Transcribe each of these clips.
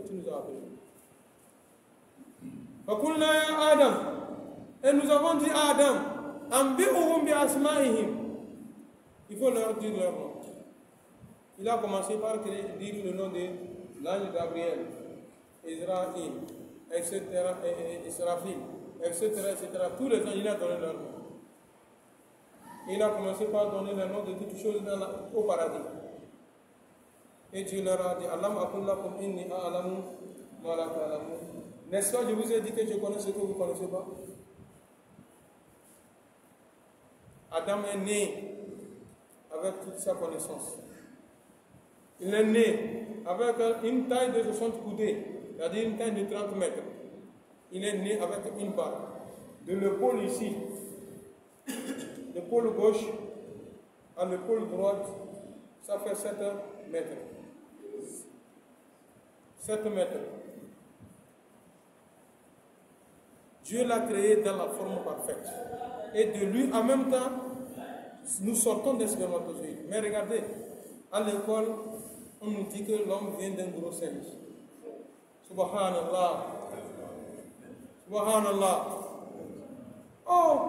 tu nous as appelés. فَقُلْنَا يَا Adam, et nous avons dit à Adam, أَنْبِئُهُمْ بِأَسْمَائِهِمْ, il faut leur dire leur nom. Il a commencé par dire le nom de l'ange Gabriel, Israël, etc., Israfil, etc., etc. Tous les anges, il a donné leur nom. Il a commencé par donner le nom de toutes choses au paradis. Et Dieu leur a dit, Alam akullakum inni a'lamu ma la ta'lamun. N'est-ce pas, je vous ai dit que je connais ce que vous ne connaissez pas. Adam est né avec toute sa connaissance. Il est né avec une taille de 60 coudées, c'est-à-dire une taille de 30 mètres. Il est né avec une barre. De l'épaule ici, l'épaule gauche à l'épaule droite, ça fait 7 mètres. 7 mètres. Dieu l'a créé dans la forme parfaite. Et de lui, en même temps, nous sortons des spermatozoïdes. Mais regardez, à l'école, on nous dit que l'homme vient d'un gros singe. Subhanallah. Subhanallah. Oh!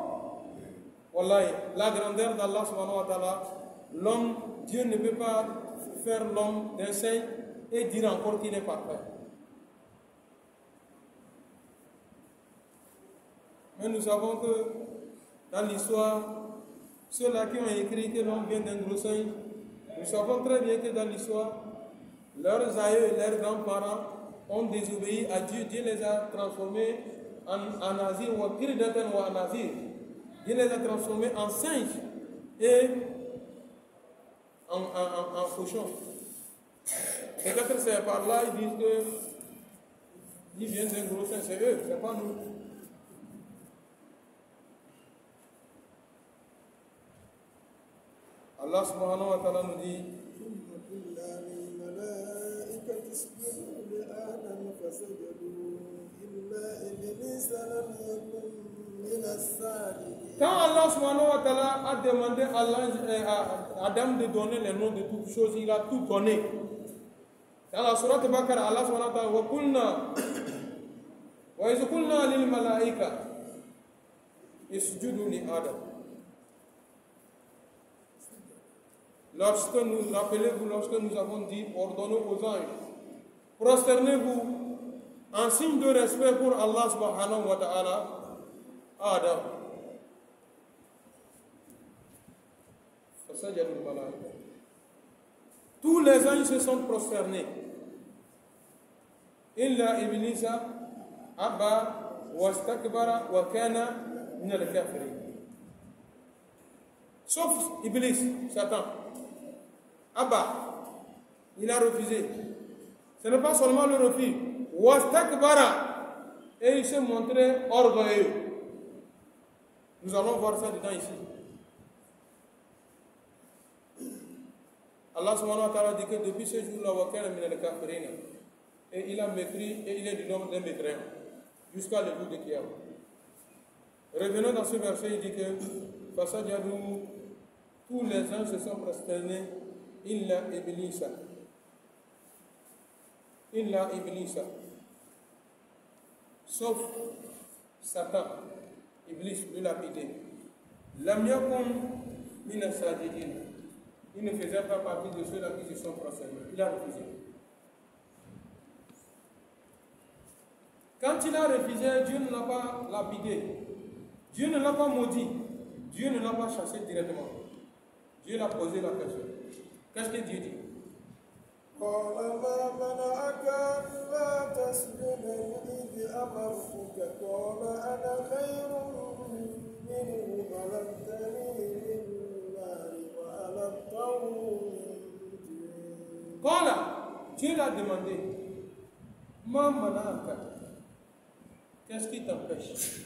Wallahi, la grandeur d'Allah subhanahu wa ta'ala, l'homme, Dieu ne peut pas faire l'homme d'un singe et dire encore qu'il est parfait. Mais nous savons que dans l'histoire, ceux-là qui ont écrit que l'homme vient d'un gros singe, nous savons très bien que dans l'histoire, leurs aïeux et leurs grands-parents ont désobéi à Dieu. Dieu les a transformés en nazir ou en kiridatan ou en nazir. Dieu les a transformés en singes et en cochons. Peut-être c'est par là, ils disent que ils viennent d'un gros singe, c'est eux, c'est pas nous. Allah subhanahu wa ta'ala nous dit quand Allah subhanahu wa ta'ala a demandé à Adam de donner les noms de toutes choses, il a tout donné. Dans la sourate Baqarah, Allah subhanahu wa ta'ala wa iz qulna lil malaika isjudu li Adam. Lorsque nous, rappelez-vous, lorsque nous avons dit, ordonnez aux anges, prosternez-vous en signe de respect pour Allah subhanahu wa ta'ala, Adam. Tous les anges se sont prosternés. Illa Iblisa, Abba, Wastakbara, wa kana min al-kafirin. Sauf Iblis, Satan. Abba, il a refusé. Ce n'est pas seulement le refus. Wastakbara, et il s'est montré orgueilleux. Nous allons voir ça dedans ici. Allah subhanahu wa ta'ala dit que depuis ce jour-là, wakana min al-kafirin, et il a mépris et il est du nombre des mécréants jusqu'à le jour de Kiyama. Revenons dans ce verset, il dit que Fasajadou, tous les anges se sont prosternés. Illa Iblisa. Illa Iblisa. Sauf Satan, Iblis, le lapidé. Lam yakun min as-sajidin. Il ne faisait pas partie de ceux-là qui se sont prosternés. Il a refusé. Quand il a refusé, Dieu ne l'a pas lapidé. Dieu ne l'a pas maudit. Dieu ne l'a pas chassé directement. Dieu l'a posé la question. Qu'est-ce que Dieu dit? قال ما منعك ألا تسجد إذ أمرتك قال أنا خير منه خلقتني من نار وخلقته من طين. قال, Dieu l'a demandé, ما منعك, qu'est-ce qui t'empêche?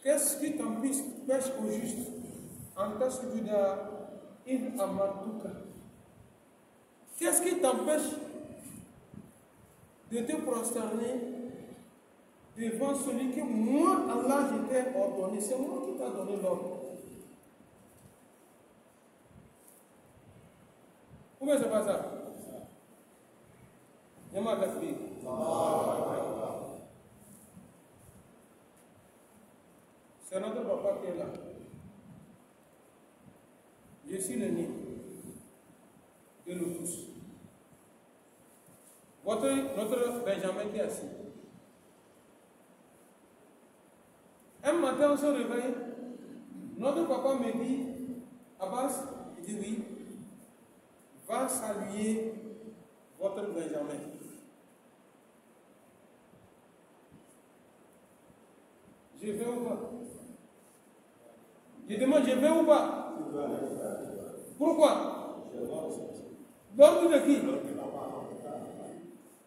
Qu'est-ce qui t'empêche au juste en tasjuda in amartuka? Qu'est-ce qui t'empêche de te prosterner devant celui que moi, Allah, je t'ai ordonné? C'est moi qui t'ai donné l'ordre. Pourquoi c'est pas ça? Yama Takbir. C'est notre papa qui est là. Je suis le nid de nous tous. Notre Benjamin qui est assis. Un matin, on se réveille. Notre papa me dit, Abbas, il dit oui, va saluer votre Benjamin. Je vais ou pas? Je demande, je vais ou pas? Pourquoi? L'ordre de qui?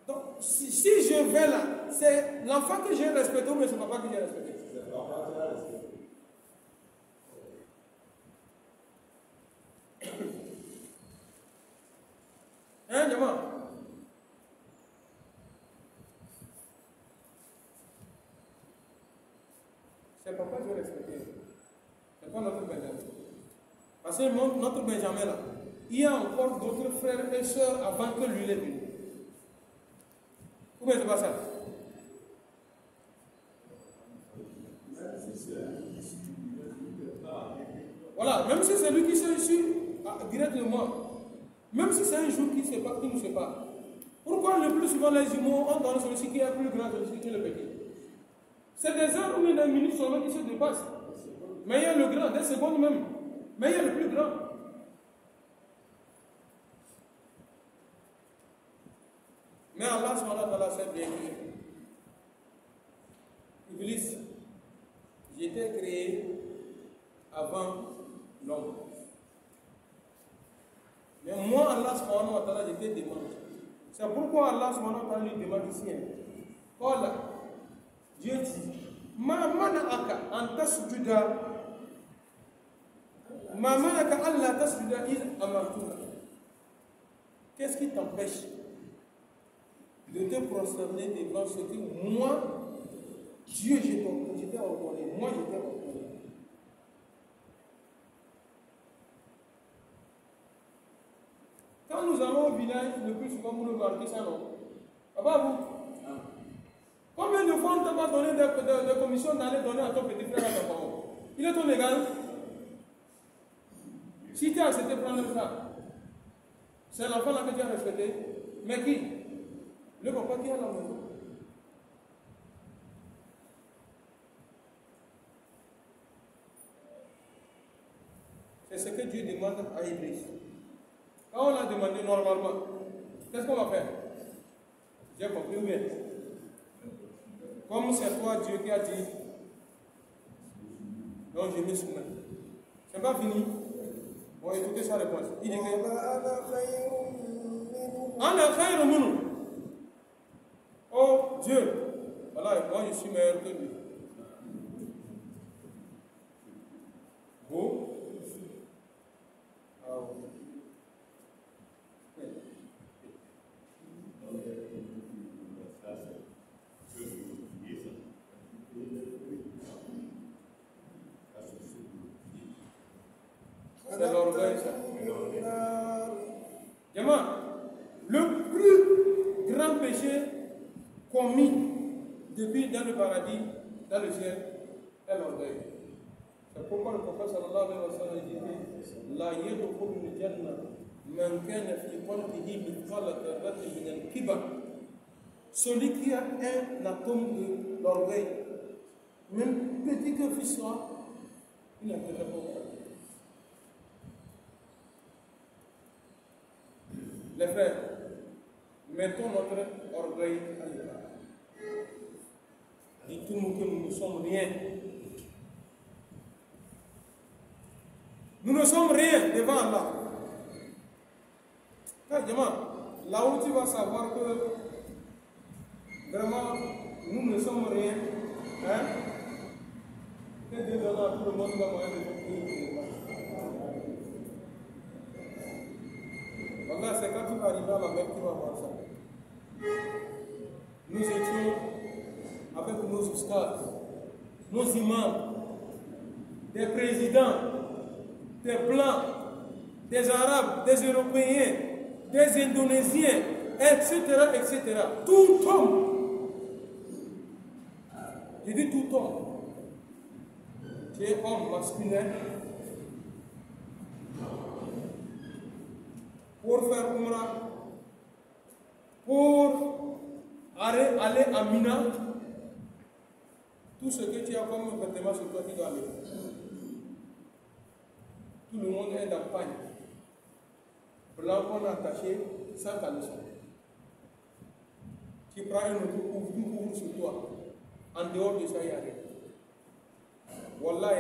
Donc, si je vais là, c'est l'enfant que j'ai respecté ou c'est le papa que j'ai respecté? Hein, Diamant? C'est papa que j'ai respecté. C'est pas notre Benjamin. Parce que notre Benjamin là, il y a encore d'autres frères et sœurs avant que lui est venu. Pourquoi c'est pas ça? Voilà, même si c'est lui qui s'est issu directement, même si c'est un jour qui ne sait pas, pourquoi le plus souvent les jumeaux ont dans celui qui est plus grand que celui qui est le petit? C'est des heures ou des minutes seulement qui se dépassent. Mais il y a le grand, des secondes même. Mais il y a le plus grand. Mais Allah sait bien que Iblis, j'étais créé avant l'homme. Mais moi, Allah subhanahu wa ta'ala, j'étais demandé. C'est pourquoi Allah subhanahu wa ta'ala lui demande ici. Voilà. Dieu dit, Ma mana'aka an tasjuda. Ma mana'aka an la tasjuda iz amartuka. Qu'est-ce qui t'empêche de te prosterner devant ce que moi, Dieu, j'étais ordonné. Moi, j'étais ordonné. Quand nous allons au village, le plus souvent, vous remarquez ça, non? Ah bah vous? Combien de fois on t'a pas donné des commissions d'aller donner à ton petit frère à ton parent? Il est ton égal? Si tu as accepté de prendre ça, c'est l'enfant là que tu as respecté. Mais qui? Le papa qui est à la maison. C'est ce que Dieu demande à Iblis. Quand on l'a demandé normalement, qu'est-ce qu'on va faire? J'ai compris bien. Comme c'est toi Dieu qui a dit, donc je me soumets. C'est pas fini. Bon, écoutez sa réponse. Il dit que Ana khayru minhu. Oh Dieu, voilà, moi je suis meilleur que lui. Vous? C'est l'orgueil, ça. Diamant, le plus grand péché commis depuis dans le paradis, dans le ciel, est l'orgueil. C'est pourquoi le prophète sallallahu alayhi wa sallam dit La yadkhulu al-janna man kana fi qalbihi mithqala dharratin min al-kibar. Celui qui a un atome de l'orgueil, même petit que fils soit, il n'a pas de. Les frères, mettons notre orgueil à l'écart. Dites-nous que nous ne sommes rien. Nous ne sommes rien devant Allah. Là où tu vas savoir que vraiment nous ne sommes rien, hein? Que Dieu donne à tout le monde la moyen de prier. Voilà, c'est quand tu vas arriver à la mer, tu vas voir ça. Nous étions avec nos ustads, nos imams, des présidents, des blancs, des arabes, des européens, des indonésiens, etc., etc. Tout tombe. Je dis tout tombe. Tu es homme masculin. Pour faire Umrah, pour aller à Mina, tout ce que tu as comme vêtements sur toi, tu dois aller. Tout le monde est dans pagne. Blanc qu'on a attaché sans caleçon. Tu prends un autre couvre sur toi. En dehors de ça, il n'y a rien. Wallah,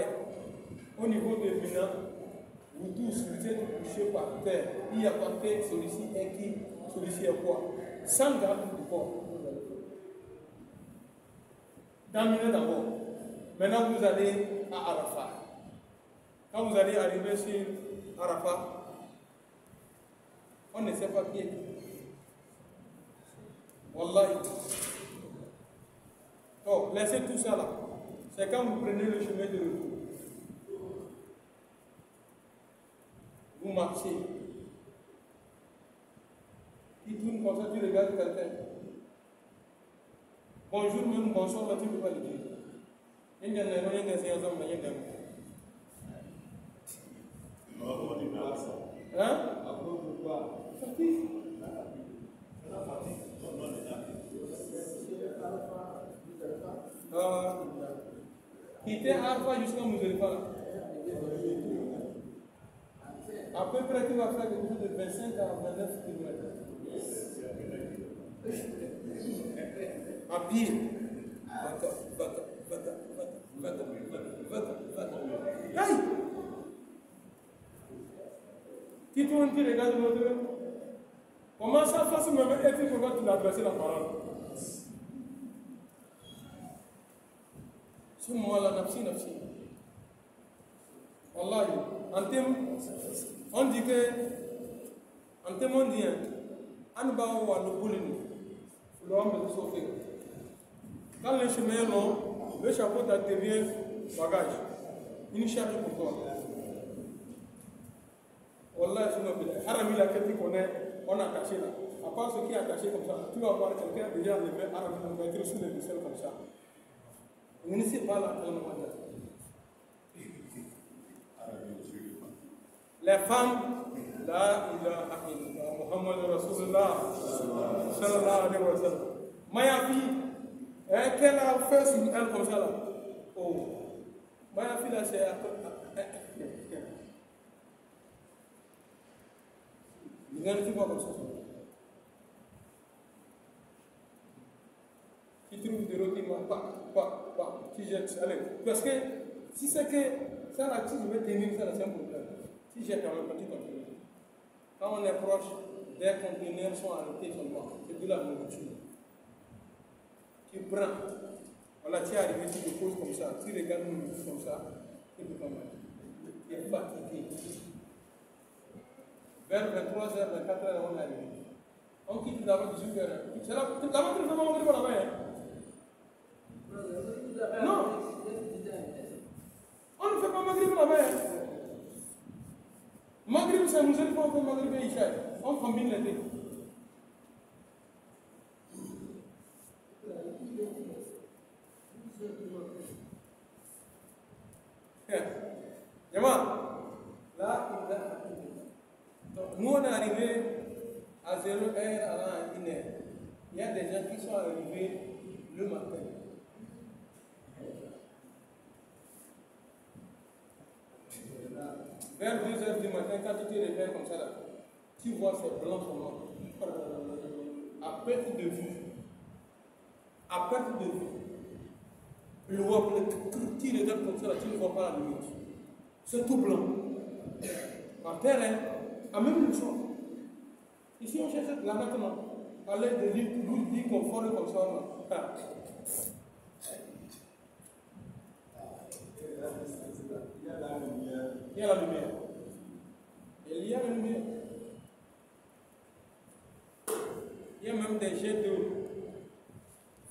au niveau de Mina, vous tous, vous êtes couchés par terre. Il n'y a pas fait celui-ci est qui, celui-ci est quoi. Sans garde du corps. Dans Mina d'abord. Maintenant, vous allez à Arafat. Quand vous allez arriver sur Arafat, on ne sait pas qui est. Wallahi. Oh, laissez tout ça là. C'est quand vous prenez le chemin de retour. Vous marchez. Il tourne comme ça, tu regardes quelqu'un. Bonjour, même bonsoir, là, tu ne peux pas le dire. Il y a un hein? Quitter Arfa jusqu'à Mouzelifa. À peu près, tu vas faire quelque chose de 25 à 29 km. À pied. Aïe! Tu tournes, tu regardes l'autre. Comment ça face même et tu peux pas adresser la parole? Ce moment-là, nafsi. Wallahi, on dit que, en témoignant, on va voir le boulini, l'homme de sauter. Quand le chemin est long, le chapeau devient bagage. Une charge pour toi. Wallah, je me dis, Arami la quelqu'un qu'on est, on a attaché là. À part ce qui est attaché comme ça, tu vas voir quelqu'un déjà levé Arami, on va être sous les ficelles comme ça. Vous ne savez pas là, les femmes, la ilaha illallah, Muhammad Rasulullah, sallallahu alayhi wa sallam. Mayafi, qu'elle a fait sur elle comme ça là. Oh, Mayafi là, c'est. Vous n'allez pas comme ça. Qui trouve des rôtis, pas, qui jette, allez. Parce que si c'est que ça là, tu veux tenir ça là, c'est un problème. Si j'ai quand même petit conteneur. Quand on est proche, des conteneurs sont arrêtés seulement. C'est de la nourriture. Tu prends. Voilà, tu es arrivé, tu te poses comme ça. Tu regardes une nourriture comme ça. Tu peux pas mal. Tu es fatigué. Vers 23h, 24h, on est arrivé. On quitte d'abord 18h. C'est là, d'abord tu ne fais pas manger pour la main. Non. On ne fait pas manger pour la main. Maghrib, c'est nous allons faire Maghrib et Isha. On combine les deux. Yama, là, nous on est arrivé à 0h à 1h. Il y a des gens qui sont arrivés le matin. Vers 2h du matin, quand tu te réveilles comme ça, là, tu vois ces blancs seulement. À perte de vue. À perte de vue. Le wap, tu regardes comme ça, là, tu ne vois pas la limite. C'est tout blanc. Par terre, hein, à même le son. Ici, on cherche là maintenant. À l'aide de l'île conforme comme ça. Là. Il y a la lumière. Il y a la lumière. Il y a la lumière. Il y a même des jets d'eau.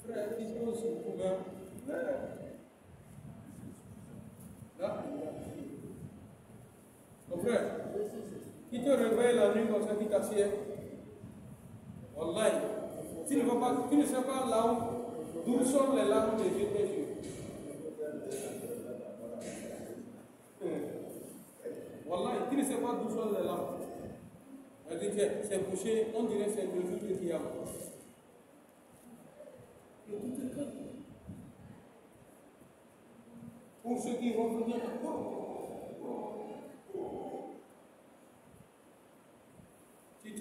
Frère, qui sont sur le couvert. Là, mon frère, qui te réveille la nuit comme ça, qui t'assied. Wallahi, tu ne sais pas là d'où sont les larmes de Dieu. Wallahi, tu ne sais pas d'où sont les larmes. C'est couché, on dirait que c'est le jour de Kiyama. Et tout est clair. Pour ceux qui vont venir si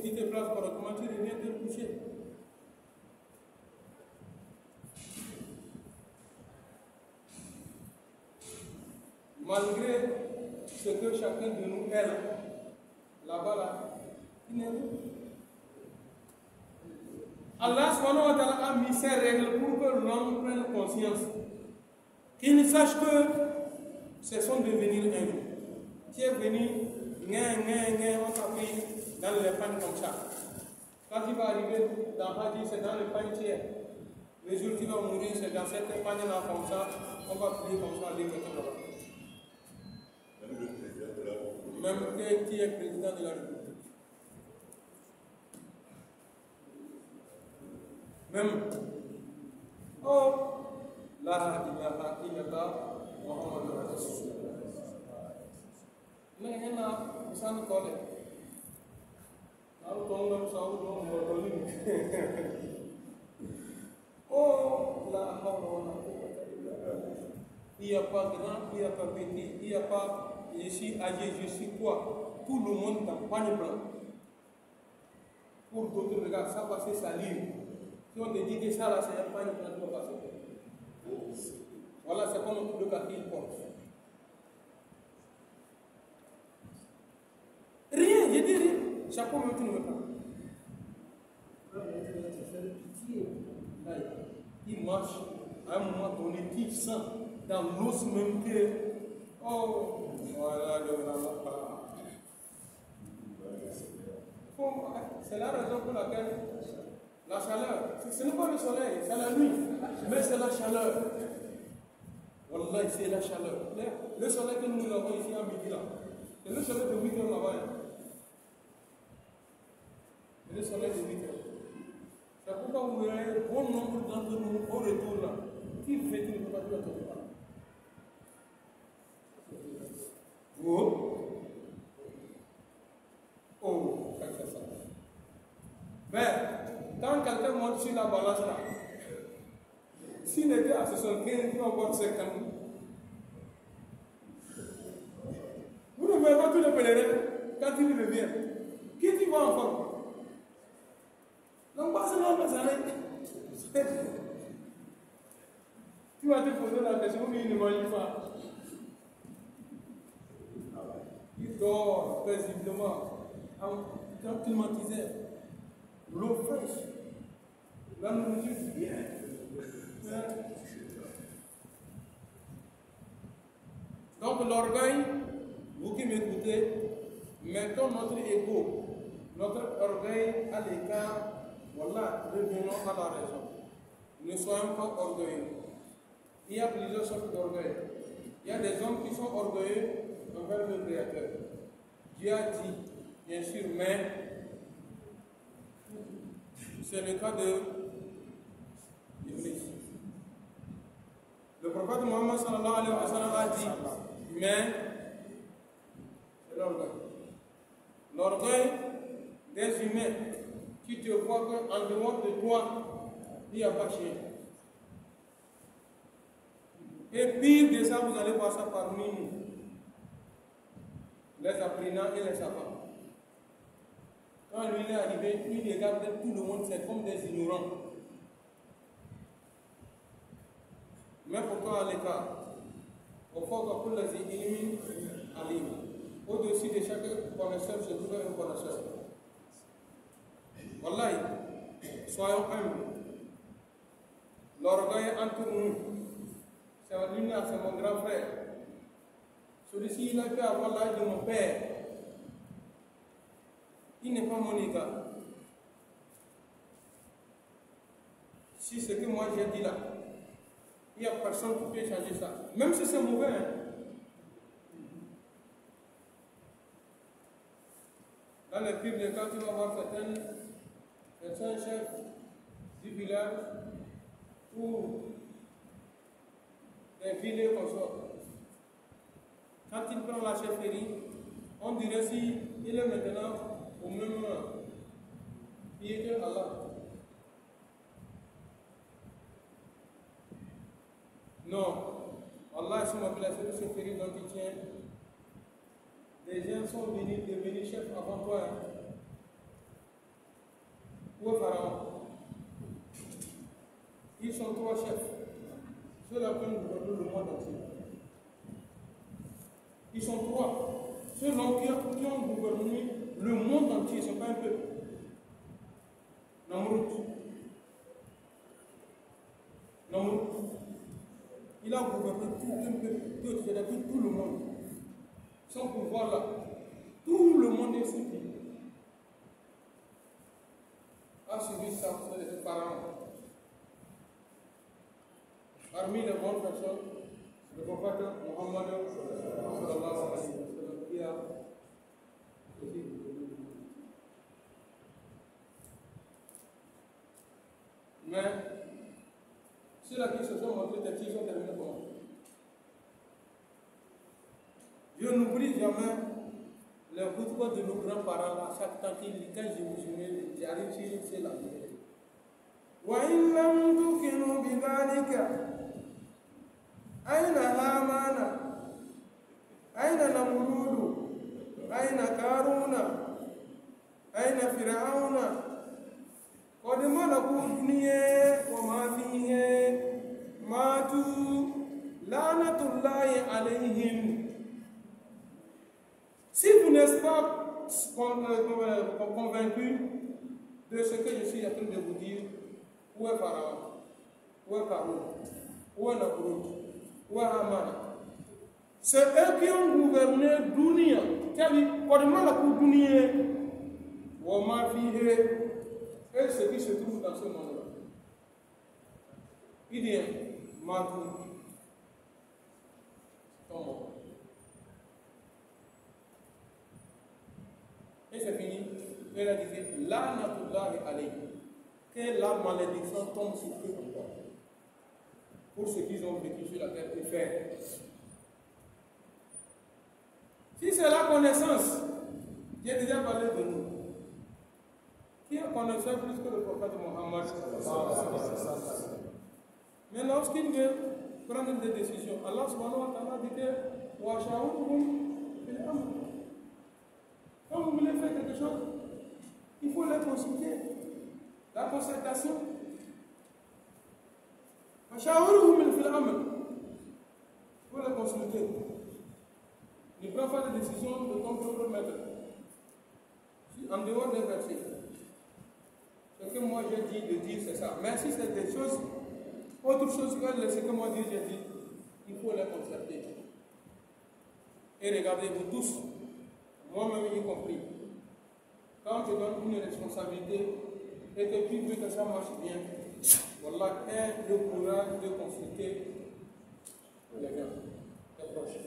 tu te places correctement, tu reviens te coucher. Malgré ce que chacun de nous est là-bas, là, il n'est rien. Allah subhanahu wa ta'ala a mis ses règles pour que l'homme prenne conscience. Qu'il sache que c'est son devenir un jour. Tu es venu, on t'a pris dans les pagnes comme ça. Quand tu vas arriver dans Hadi, c'est dans les pagnes tiers. Le jour où tu vas mourir, c'est dans cette pagnes-là comme ça. On va prier comme ça, aller comme là-bas. Même qui est président de la République. Même. Oh, la ilaha illallah Muhammadur Rasulullah. Mais il y a ça nous colle. Alors qu'on a ça ou non, on va oh, la hawla il n'y a pas grand, il n'y a pas petit, il n'y a pas je suis âgé, je suis quoi. Tout le monde dans pagne blanc. Pour d'autres regards, ça passer sa ligne. Si on te dit que ça là, c'est un pagne blanc, tu vas passer. Voilà, c'est comme le cas qu'il porte. Rien, je dis rien. Chaque fois, même tu ne veux pas. Il marche à un moment donné, tu sens dans l'os même que. Oh, voilà, c'est la raison pour laquelle la chaleur, ce n'est pas le soleil, c'est la nuit, mais c'est la chaleur. Wallahi, c'est la chaleur. Le soleil que nous avons ici à midi là, c'est le soleil de 8 heures là-bas. C'est le soleil de 8 heures. C'est pourquoi vous verrez bon nombre d'entre nous au retour là, qui fait qu'il ne peut pas tout attendre. Oh, c'est ça. Mais, quand quelqu'un monte sur la balance là, s'il était à 75, il va avoir 50. Vous ne voyez pas tous les pèlerins quand il revient. Qui tu vas encore? Donc, pas seulement ça. Tu vas te poser la question, mais il ne mange pas. Il dort paisiblement, en climatisé, l'eau fraîche, la nourriture bien. Donc l'orgueil, vous qui m'écoutez, mettons notre ego, notre orgueil à l'écart, voilà, revenons à la raison. Ne soyons pas orgueilleux. Il y a plusieurs sortes d'orgueil. Il y a des hommes qui sont orgueilleux envers le Créateur. Dieu a dit, bien sûr, mais c'est le cas de Iblis. Le prophète Mohammed sallallahu alayhi wa sallam a dit, mais c'est l'orgueil. L'orgueil des humains qui te voient qu'en dehors de toi, il n'y a pas chien. Et pire de ça, vous allez voir ça parmi nous. Les apprenants et les savants. Quand lui est arrivé, il regardait tout le monde, c'est comme des ignorants. Mais pourquoi à l'écart? Au fond, pour les éliminer, au-dessus de chaque connaisseur, se trouve un connaisseur. Wallahi, soyons humbles. L'orgueil entre nous, c'est mon grand frère. Celui-ci, il a pu avoir l'âge de mon père. Il n'est pas mon égal. Si ce que moi j'ai dit là, il n'y a personne qui peut changer ça. Même si c'est mauvais. Hein. Dans le pire des cas, tu vas voir certaines C'est un chef du village ou des villes consorts. Quand il prend la chefferie, on dirait s'il est maintenant au même pied que Allah. Non, Allah m'a placé de chefferie dont il tient. Les gens sont devenus chefs avant toi. Où est Pharaon? Ils sont 3 chefs. Ceux-là peuvent gouverner le monde entier. Ils sont 3. Ceux-là qui ont gouverné le monde entier, ce n'est pas un peuple. Namrud. Il a gouverné tout un peuple, c'est-à-dire tout le monde. Son pouvoir là, tout le monde est sous lui. A suivi ça, c'est les parents. Parmi les bonnes personnes, le prophète Mohammed qui a aussi. Mais ceux-là qui se sont montrés têtus sont terminés comment? Je n'oublie jamais les khutbahs de nos grands-parents là, chaque temps quand j'arrive sur c'est la vérité. وإن لم تكنوا بذلك أين هامان أين نمرود أين قارون أين فرعون قد ملكوا الدنيا وما فيها ماتوا لعنة الله عليهم. Si vous n'êtes pas convaincu de ce que je suis en train de vous dire, où est Pharaon? Où est Qarun? Où est Namrud? Où est Haman? C'est eux qui ont gouverné Dunia. C'est-à-dire, pendant la cour Dunia, Wama Fihe, et ce qui se trouve dans ce monde-là. Il dit, Matou, ton monde. Et c'est fini. Elle a dit, la natullahi alayhi. Que la malédiction tombe sur eux encore. Pour ceux qui ont vécu sur la terre et faire. Si c'est la connaissance, j'ai déjà parlé de nous. Qui a connaissance plus que le prophète Mohammed? Mais lorsqu'il veut prendre des décisions, Allah subhanahu wa ta'ala dit que wa sha'uruhum fil amr. Quand vous voulez faire quelque chose, il faut les consulter. La concertation. Il faut les consulter. Ne prends pas de décision de ton propre maître. En dehors des versets. Ce que moi j'ai dit de dire, c'est ça. Mais si c'est des choses, autre chose que ce que moi j'ai dit, il faut les concerter. Et regardez, vous tous, moi-même y compris, quand tu donnes une responsabilité et que tu veux que ça marche bien, voilà, aie le courage de consulter les gens, les proches.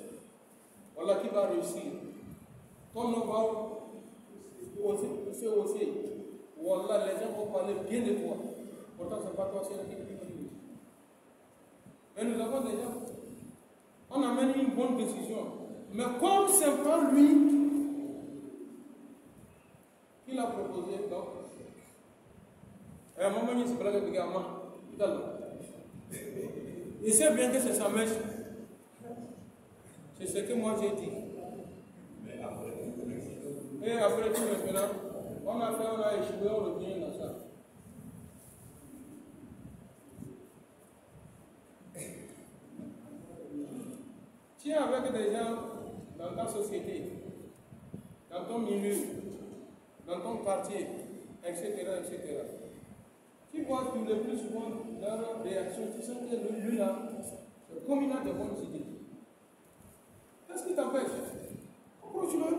Voilà qui va réussir. Comme on va aussi, voilà, les gens vont parler bien de toi. Pourtant, ce n'est pas toi, c'est la qui dit. Mais nous avons déjà, on amène une bonne décision. Mais comme c'est pas lui qui l'a proposé, donc, à un moment, il se plaît avec le gamin. Il sait bien que c'est sa mèche. C'est ce que moi j'ai dit. Et après tout, maintenant, on a échoué, on revient dans ça. Tu es avec des gens dans ta société, dans ton milieu, dans ton quartier, etc., etc. Tu vois que le plus souvent, leur réaction, tu sens que lui là, c'est comme il a de bonnes idées. Qu'est-ce qui t'empêche? Approche-le.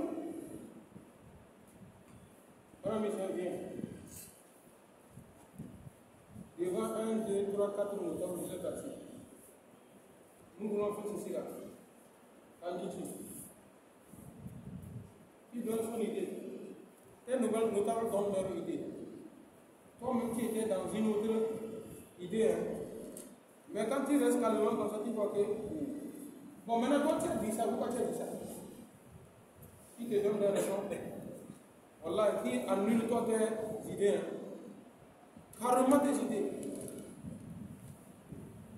Voilà, Michel, viens. Devant 1, 2, 3, 4 moutons, vous êtes assis. Nous voulons faire ceci là. En YouTube. Il donne son idée. Et nous allons donner leur idée. comme qui était dans une autre idée. Hein. Mais quand tu restes calmement comme ça, tu vois que. Bon, maintenant, toi, tu as dit ça, pourquoi tu as dit ça? Qui te donne des raisons? Voilà, qui annule toi tes idées. Hein. Carrément tes idées.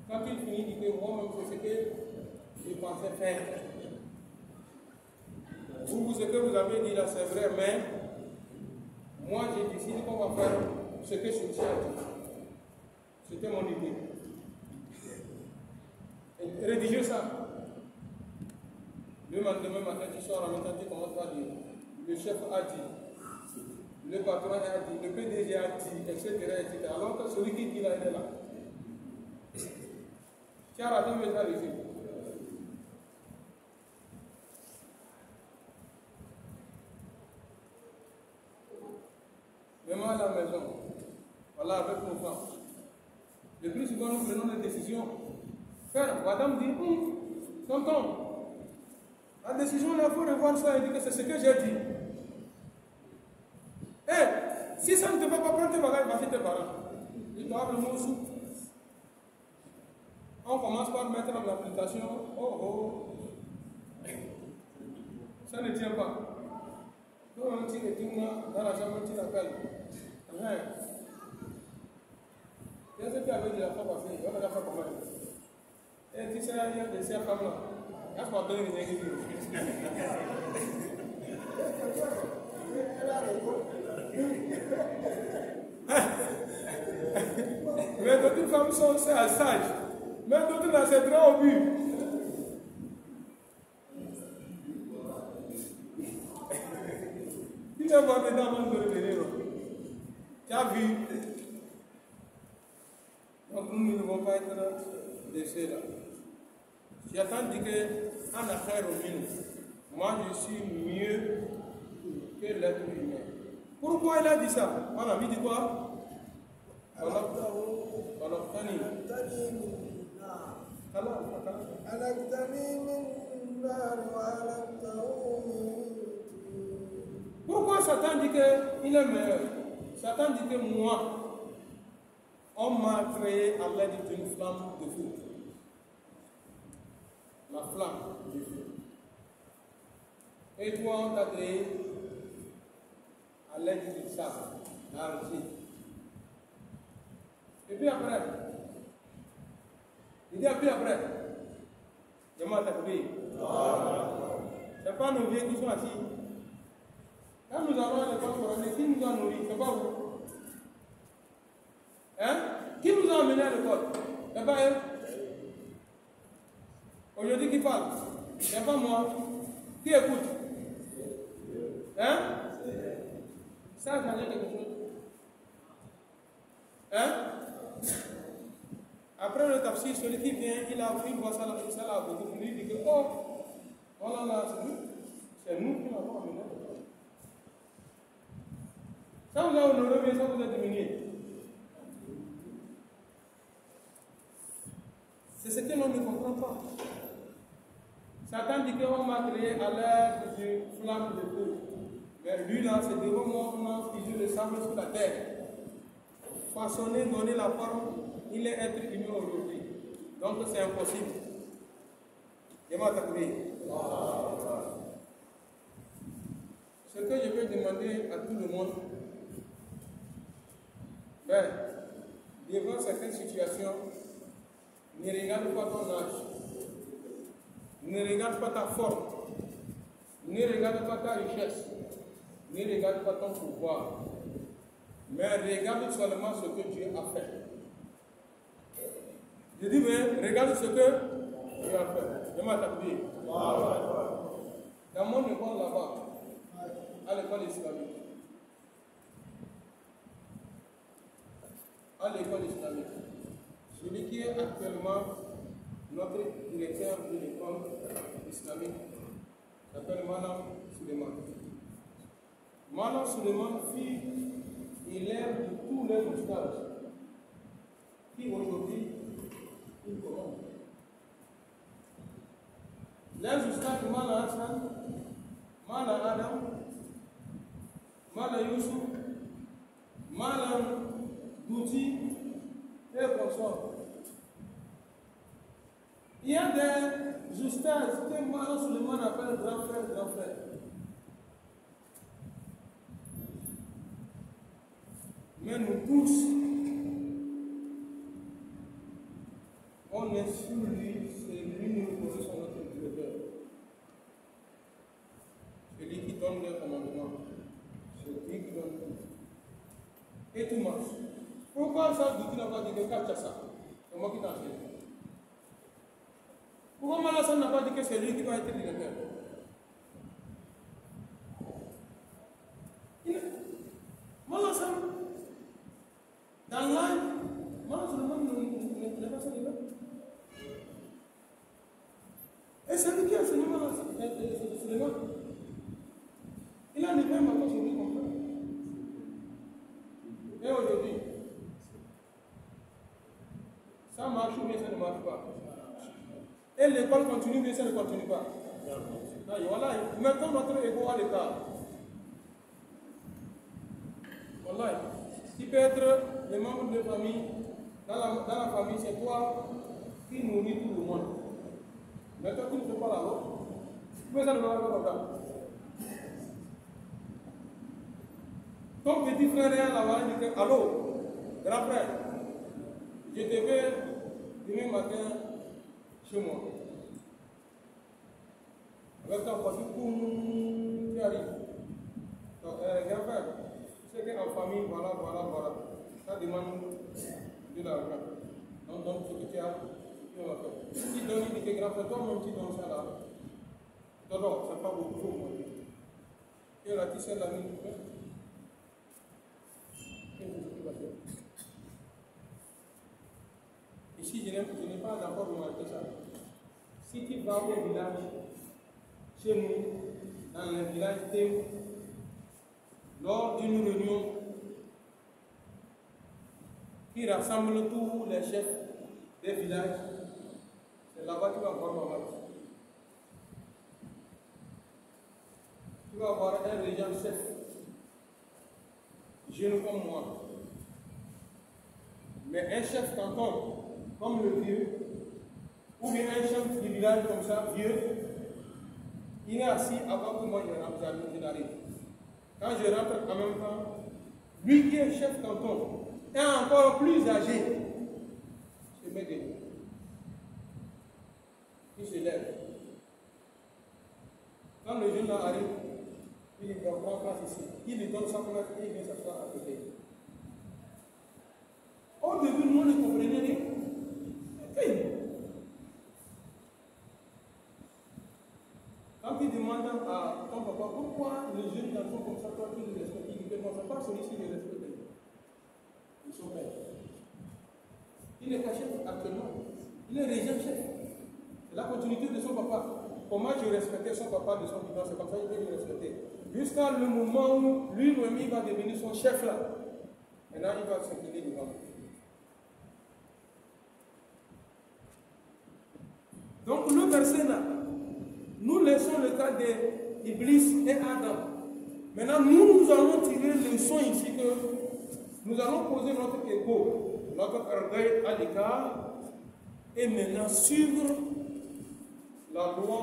Quand il finit, il dit que moi-même, c'est ce que je pensais faire. Vous, ce que vous avez dit là, c'est vrai, mais moi, j'ai décidé qu'on va faire ce que Cynthia a dit. C'était mon idée. Et rédiger ça. Le lendemain matin, tu sors en même temps, tu commences par dire le chef a dit, le patron a dit, le PDG a dit, etc. Alors que celui qui dit là, il est là. Tu as raté mes arrivées. Mais moi à la maison, voilà, avec nos femmes, le plus souvent nous prenons des décisions. Frère, madame dit, tonton, la décision, il faut revoir ça et dire que c'est ce que j'ai dit. Eh, si ça ne te va pas prendre tes bagages, vas-y tes parents. Ils doivent le mot sous. On commence par mettre en application. Oh. Ça ne tient pas. Donc, on tire et tout dans la chambre, on tire la pelle. Qu'est-ce que tu avais dit la fois passée? On a fait comment? Et tu sais, il y a de ces femmes-là. Il y a pas de mais d'autres femmes sont sages. Mais d'autres là, c'est très au but. Tu n'as pas dedans avant de revenir. Tu as vu. Donc nous ne devons pas être laissés là. J'attends dit que en affaire au mine, moi je suis mieux que l'être humain. Pourquoi il a dit ça? On a mis dit quoi? Pourquoi Satan dit qu'il est meilleur? Satan dit que moi, on m'a créé à l'aide d'une flamme de feu. La flamme du feu. Et toi, on t'a créé à l'aide du sable, l'argile. Et puis après, il dit après, je m'en t'appelle. Ce n'est pas nos vieux qui sont assis. Quand nous allons à l'école coranique, qui nous a nourris? C'est pas vous. Hein? Qui nous a amenés à l'école? C'est pas eux. Aujourd'hui, qui parle? C'est pas moi. Qui écoute? Hein? Ça a changé quelque chose. Hein? Après le tafsir, celui qui vient, il voit ça là, beaucoup. Il dit que, oh, voilà là, c'est nous qui l'avons amené. Ça vous a honoré, mais ça vous a diminué. C'est ce que l'on ne comprend pas. Satan dit qu'on m'a créé à l'aide d'une flamme de feu. Mais lui là, c'est devant moi qu'on a figé le sable sur la terre. Façonner, donner la forme, il est être humain aujourd'hui. Donc c'est impossible. Je m'en t'appeler. Ce que je vais demander à tout le monde, devant certaines situations, ne regarde pas ton âge, ne regarde pas ta forme, ne regarde pas ta richesse, ne regarde pas ton pouvoir, mais regarde seulement ce que Dieu a fait. Je dis, mais regarde ce que Dieu a fait. Je m'attaque. Dans mon école là-bas, à l'école islamique, celui qui est actuellement notre directeur de l'école islamique s'appelle Malam Suleiman. Malam Suleiman fut élève de tous les ustads qui aujourd'hui ils commandent. Les ustads Malam Hassan, Malam Adam, Malam Yusuf, Malam d'outils et consorts. Il y a des justages que Mohamed Suleiman appelle grand frère, grand frère. Mais nous tous, on est sur lui, c'est lui nous connaissons son notre directeur. C'est lui qui donne les commandements. C'est lui qui donne tout. Et tout marche. Pourquoi ça dit n'a pas dit que Kachassa? C'est moi qui t'en sais. Pourquoi Malassane n'a pas dit que c'est lui qui va être directeur? Malassane, dans l'âge, Malassane n'est pas ça. Et c'est lui qui a enseigné Suleiman. Il a levé un matin sur lui comme ça. Et aujourd'hui, ça marche ou bien ça ne marche pas? Et l'école continue ou bien ça ne continue pas? Voilà, mettons notre ego à l'état. Voilà, qui peut être les membres de famille, dans la famille, c'est toi qui nourris tout le monde. Mais toi, tu ne fais pas la loi. Pourquoi ça ne va pas comme ça? Ton petit frère est là-bas, il dit allô, grand frère, je devais demain matin chez moi. Avec ta voiture, tu arrives. Donc, grand frère, tu sais qu'en famille, voilà. Ça demande de l'argent. Donc, ce que tu as, tu vas faire. Si tu donnes, il dit que grand frère, toi-même, tu donnes ça là. Non, c'est pas beaucoup pour moi. Et là, tu sais la mine. Ici, je n'ai pas encore remarqué ça. Si tu vas au village, chez nous, dans le village Théo, lors d'une réunion qui rassemble tous les chefs des villages, c'est là-bas que tu vas voir ma mère. Tu vas avoir un régent chef, jeune comme moi. Mais un chef canton, comme le vieux, ou bien un chef du village comme ça, vieux, il est assis avant que moi j'arrive. Quand je rentre en même temps, lui qui est chef canton, est encore plus âgé, se met debout. Il se lève. Quand le jeune là arrive, il lui prend place ici. Il lui donne sa place et il vient s'asseoir à côté. Au début, nous ne comprenions rien. Quand tu demandes à ton papa pourquoi les jeunes garçons comme ça, toi, tu les respectes, il dit que non, c'est pas celui-ci qui les respecte. Ils sont pères. Il est caché actuellement. Il est régent chef. C'est la continuité de son papa. Comment je respectais son papa de son vivant, c'est comme ça qu'il peut le respecter. Jusqu'à le moment où lui-même il va devenir son chef là. Maintenant, il va s'incliner devant. Donc le verset là, nous laissons le cas d'Iblis et Adam. Maintenant, nous allons tirer le leçon ici que nous allons poser notre ego, notre orgueil à l'écart et maintenant suivre la loi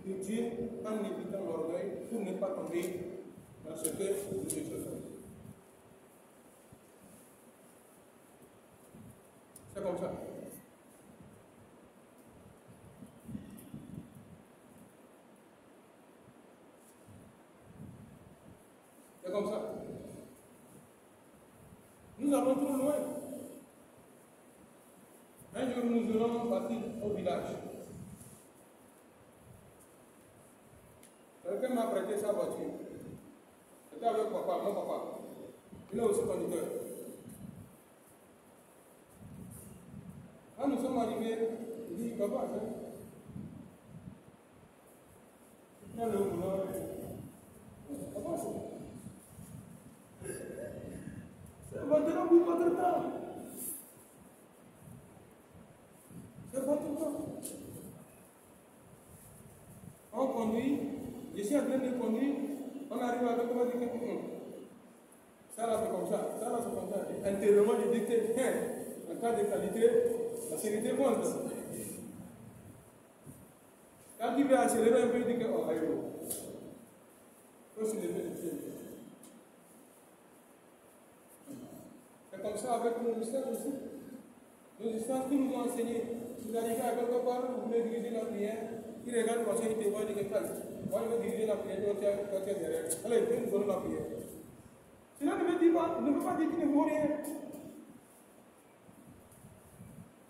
de Dieu en évitant l'orgueil pour ne pas tomber dans ce que nous faisons. C'est comme ça. C'est comme ça. Nous allons trop loin. Un jour, nous allons partir au village. Quelqu'un m'a prêté sa voiture. C'était avec papa, mon papa. Il est aussi conducteur. Quand nous sommes arrivés, il dit, papa, prends le boulot. Papa, c'est votre temps. C'est votre temps. On conduit, je suis en train de conduire, on arrive avec moi, on dit que ça Ça là c'est comme ça, ça là c'est comme ça. Intérieurement je dis que en cas de qualité, la sécurité compte. Quand il veut accélérer un peu, il dit que oh, aïe, faut se lever le pied. C'est comme ça avec nos mystères aussi. Nos histoires qui nous ont enseigné. Vous arrivez à quelque part, vous voulez diriger la prière, il regarde le passé, il te voit, il dit que moi je veux diriger la prière, toi tu es derrière. Alors il peut nous donner la prière. Cela ne veut pas dire qu'il ne vaut rien.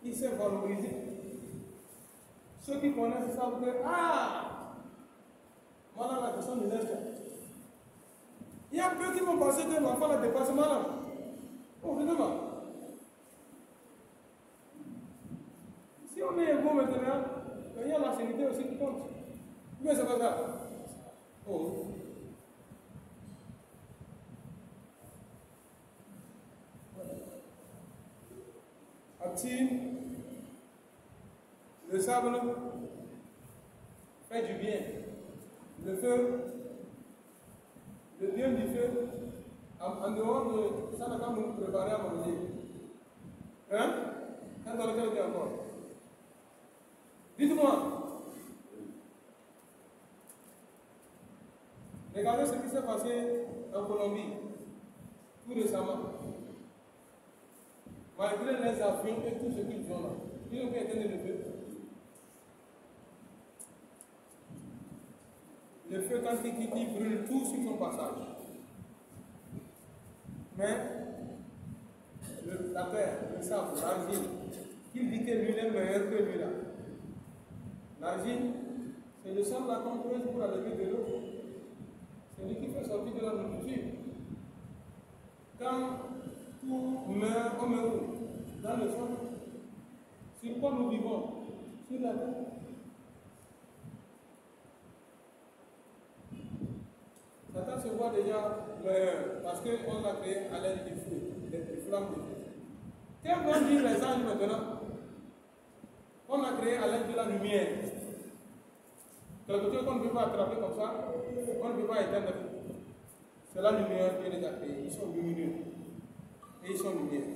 Il s'est valorisé. Ceux qui connaissent savent que, voilà la question de l'Est. Il y a peu qui vont penser que l'enfant la dépasse malade. Oh, vraiment. Si on est égaux maintenant, il y a la sécurité aussi qui compte. Mais c'est pas ça. Oh. Active. Le sable fait du bien. Le feu, le bien du feu, en dehors de ça, n'a pas nous préparer à manger. Hein? Quand dans lequel on dit encore. Dites-moi. Regardez ce qui s'est passé en Colombie, tout récemment. Malgré les avions et tout ce qu'ils ont là, ils ont pu éteindre le feu. Le feu, quand il brûle tout sur son passage. Mais la terre, le sable, l'argile, il dit que lui est meilleur que lui là. L'argile, c'est le sable qu'on creuse pour enlever de l'eau. C'est lui qui fait sortir de la nourriture. Quand tout meurt, on meurt où? Dans le sol. Sur quoi nous vivons? Sur la terre. Satan se voit déjà parce qu'on l'a créé à l'aide du feu, des flammes de feu. Qu'est-ce qu'on dit les anges maintenant? On l'a créé à l'aide de la lumière. Quelque chose qu'on ne peut pas attraper comme ça, on ne peut pas éteindre. C'est la lumière qui les a créés. Ils sont lumineux. Et ils sont lumière.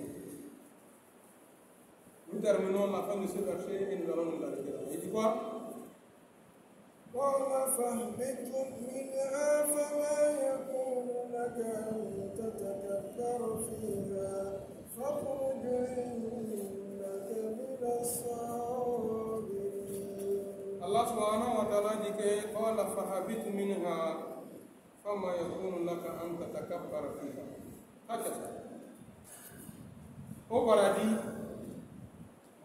Nous terminons la fin de ce verset et nous allons nous arrêter là. Il dit quoi? قال فاهبط منها فما يكون لك أن تتكبر فيها فاخرج إنك من الصاغرين. الله سبحانه وتعالى dit قال فاهبط منها فما يكون لك أن تتكبر فيها. هكذا. Au paradis,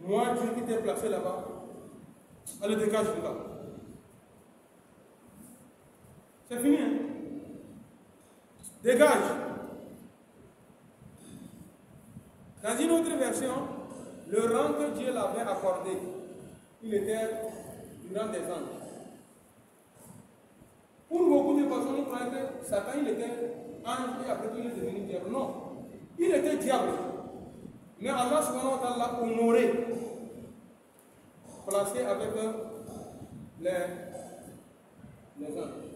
moi Dieu qui t'ai placé là-bas, allez dégage de là. C'est fini, hein? Dégage. Dans une autre version, le rang que Dieu l'avait accordé, il était du rang des anges. Pour beaucoup de personnes, on croit que Satan il était ange et après il est devenu diable. Non, il était diable. Mais Allah subhanahu wa ta'ala l'a honoré, placé avec les anges.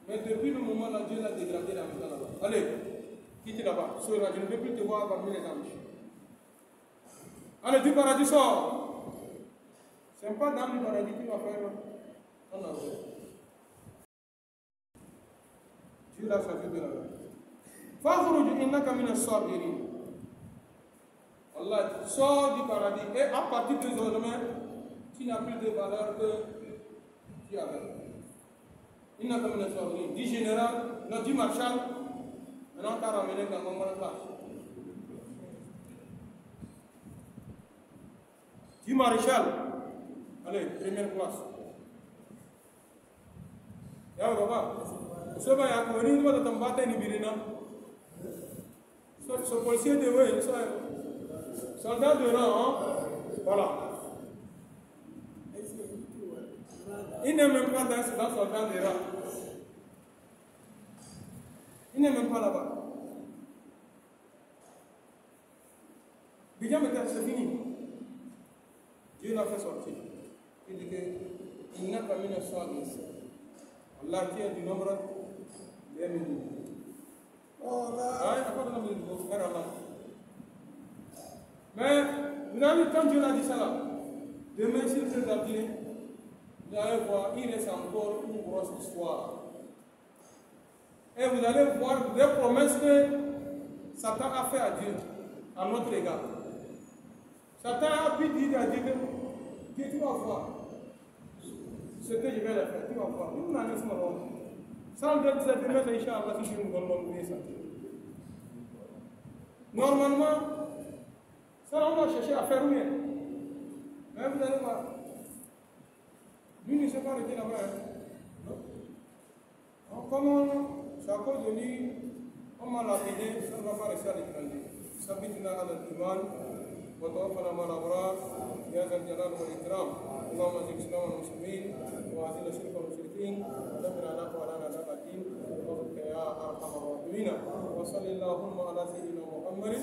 Mais depuis le moment là, Dieu l'a dégradé là-bas. Allez, quitte là-bas. Sora, je ne veux plus te voir parmi les anges. Allez, du paradis sort. Ce n'est pas dans le paradis qui va faire un enfer. Dieu l'a sorti de là-bas. Fakhruj innaka min as-sabirin. Allah sort du paradis et à partir de désormais, tu n'as plus de valeur que tu avais. Innaka min as-sabirin. Du général, non, du marshal, maintenant tu as ramené dans mon place. Du maréchal, allez, première place. Y'a baba, ce va y avoir une fois de tomber ni birina. Ce policier de ouais, soldat de rang, hein? Voilà. Il n'est même pas dans ce soldat de rang. Il n'est même pas là-bas. Déjà maintenant c'est fini. Dieu l'a fait sortir. Il dit que il n'a pas mis le sang ici. Allah tient du nombre des minutes. Mais vous avez vu, quand Dieu a dit ça là, demain, si vous regardez, vous allez voir, il reste encore une grosse histoire. Et vous allez voir des promesses que Satan a fait à Dieu, à notre égard. Satan a pu dire à Dieu que Dieu, tu vas voir ce que je vais le faire, tu vas voir. Nous n'en laissons pas. Sans dire cette promesse, Inch'Allah, si je nous donne mon ça. Normalement, ça on va chercher à faire mieux. Mais vous allez voir. Lui ne s'est pas arrêté là-bas. Donc, comment, c'est à cause de lui, on m'a lapidé, ça ne va pas rester à l'étranger. ثبتنا على الإيمان وتوفنا مع الأبرار يا ذا الجلال والإكرام اللهم اعز الإسلام والمسلمين وأذل الشرك والمشركين ودمر أعداءك وأعداءنا أعداء الدين برحمتك يا أرحم الراحمين وصل اللهم على سيدنا محمد